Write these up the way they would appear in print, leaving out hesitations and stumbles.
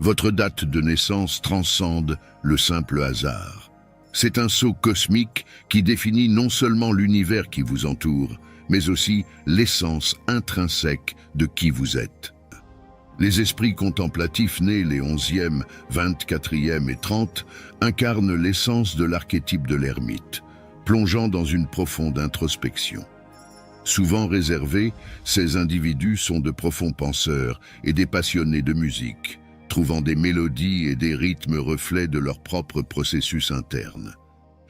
Votre date de naissance transcende le simple hasard. C'est un sceau cosmique qui définit non seulement l'univers qui vous entoure, mais aussi l'essence intrinsèque de qui vous êtes. Les esprits contemplatifs nés les 11e, 24e et 30 incarnent l'essence de l'archétype de l'ermite, plongeant dans une profonde introspection. Souvent réservés, ces individus sont de profonds penseurs et des passionnés de musique, trouvant des mélodies et des rythmes reflets de leur propre processus interne.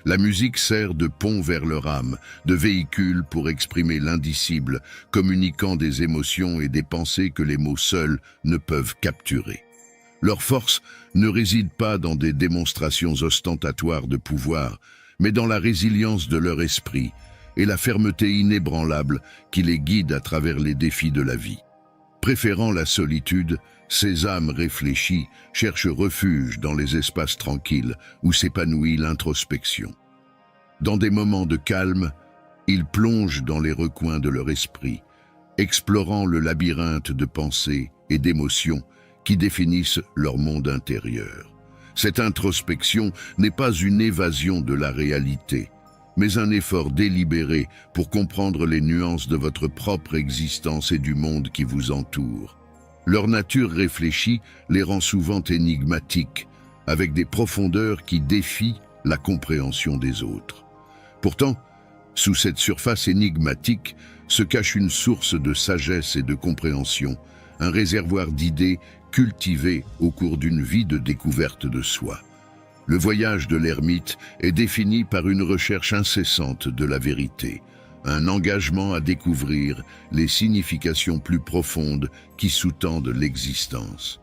La musique sert de pont vers leur âme, de véhicule pour exprimer l'indicible, communiquant des émotions et des pensées que les mots seuls ne peuvent capturer. Leur force ne réside pas dans des démonstrations ostentatoires de pouvoir, mais dans la résilience de leur esprit et la fermeté inébranlable qui les guide à travers les défis de la vie. Préférant la solitude, ces âmes réfléchies cherchent refuge dans les espaces tranquilles où s'épanouit l'introspection. Dans des moments de calme, ils plongent dans les recoins de leur esprit, explorant le labyrinthe de pensées et d'émotions qui définissent leur monde intérieur. Cette introspection n'est pas une évasion de la réalité, mais un effort délibéré pour comprendre les nuances de votre propre existence et du monde qui vous entoure. Leur nature réfléchie les rend souvent énigmatiques, avec des profondeurs qui défient la compréhension des autres. Pourtant, sous cette surface énigmatique se cache une source de sagesse et de compréhension, un réservoir d'idées cultivées au cours d'une vie de découverte de soi. Le voyage de l'ermite est défini par une recherche incessante de la vérité, un engagement à découvrir les significations plus profondes qui sous-tendent l'existence.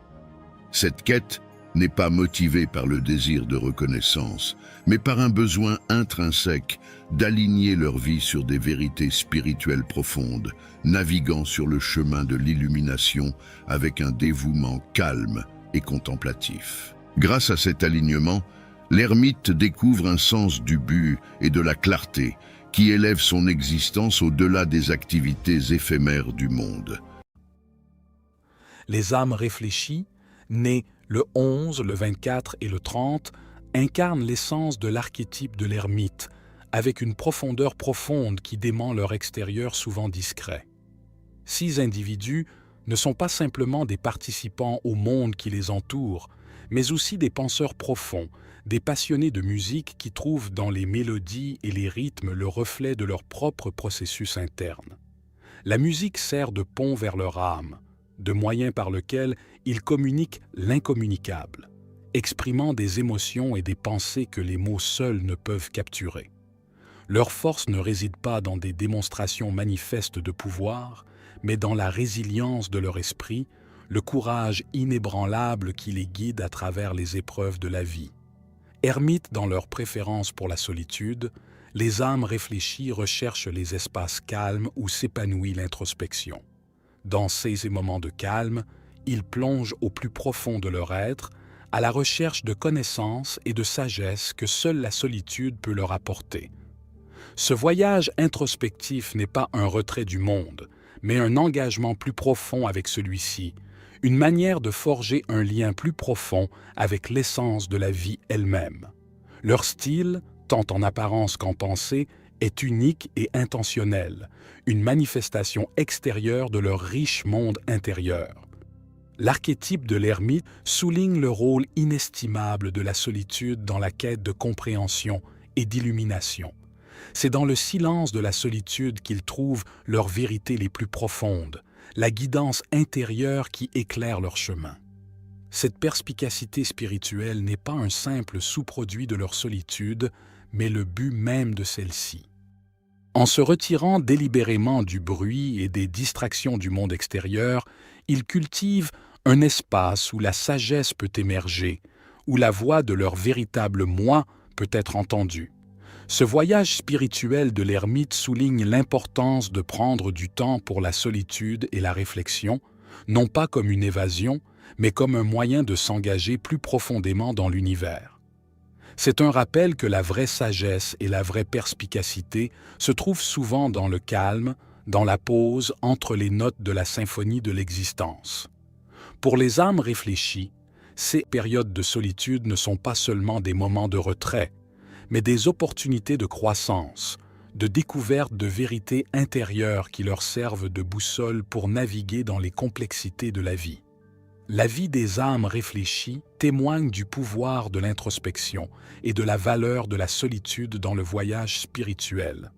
Cette quête n'est pas motivée par le désir de reconnaissance, mais par un besoin intrinsèque d'aligner leur vie sur des vérités spirituelles profondes, naviguant sur le chemin de l'illumination avec un dévouement calme et contemplatif. Grâce à cet alignement, l'ermite découvre un sens du but et de la clarté qui élève son existence au-delà des activités éphémères du monde. Les âmes réfléchies, nées le 11, le 24 et le 30, incarnent l'essence de l'archétype de l'ermite, avec une profondeur profonde qui dément leur extérieur souvent discret. 6 individus ne sont pas simplement des participants au monde qui les entoure, mais aussi des penseurs profonds, des passionnés de musique qui trouvent dans les mélodies et les rythmes le reflet de leur propre processus interne. La musique sert de pont vers leur âme, de moyen par lequel ils communiquent l'incommunicable, exprimant des émotions et des pensées que les mots seuls ne peuvent capturer. Leur force ne réside pas dans des démonstrations manifestes de pouvoir, mais dans la résilience de leur esprit, le courage inébranlable qui les guide à travers les épreuves de la vie. Ermites dans leur préférence pour la solitude, les âmes réfléchies recherchent les espaces calmes où s'épanouit l'introspection. Dans ces moments de calme, ils plongent au plus profond de leur être, à la recherche de connaissances et de sagesse que seule la solitude peut leur apporter. Ce voyage introspectif n'est pas un retrait du monde, mais un engagement plus profond avec celui-ci, une manière de forger un lien plus profond avec l'essence de la vie elle-même. Leur style, tant en apparence qu'en pensée, est unique et intentionnel, une manifestation extérieure de leur riche monde intérieur. L'archétype de l'ermite souligne le rôle inestimable de la solitude dans la quête de compréhension et d'illumination. C'est dans le silence de la solitude qu'ils trouvent leurs vérités les plus profondes, la guidance intérieure qui éclaire leur chemin. Cette perspicacité spirituelle n'est pas un simple sous-produit de leur solitude, mais le but même de celle-ci. En se retirant délibérément du bruit et des distractions du monde extérieur, ils cultivent un espace où la sagesse peut émerger, où la voix de leur véritable moi peut être entendue. Ce voyage spirituel de l'ermite souligne l'importance de prendre du temps pour la solitude et la réflexion, non pas comme une évasion, mais comme un moyen de s'engager plus profondément dans l'univers. C'est un rappel que la vraie sagesse et la vraie perspicacité se trouvent souvent dans le calme, dans la pause entre les notes de la symphonie de l'existence. Pour les âmes réfléchies, Ces périodes de solitude ne sont pas seulement des moments de retrait, mais des opportunités de croissance, de découverte de vérités intérieures qui leur servent de boussole pour naviguer dans les complexités de la vie. La vie des âmes réfléchies témoigne du pouvoir de l'introspection et de la valeur de la solitude dans le voyage spirituel.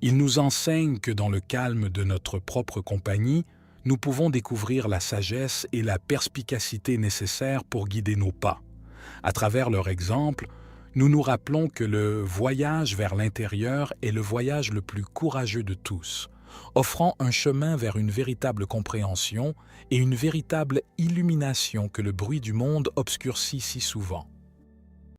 Il nous enseigne que dans le calme de notre propre compagnie, nous pouvons découvrir la sagesse et la perspicacité nécessaires pour guider nos pas. À travers leur exemple, nous nous rappelons que le voyage vers l'intérieur est le voyage le plus courageux de tous, offrant un chemin vers une véritable compréhension et une véritable illumination que le bruit du monde obscurcit si souvent.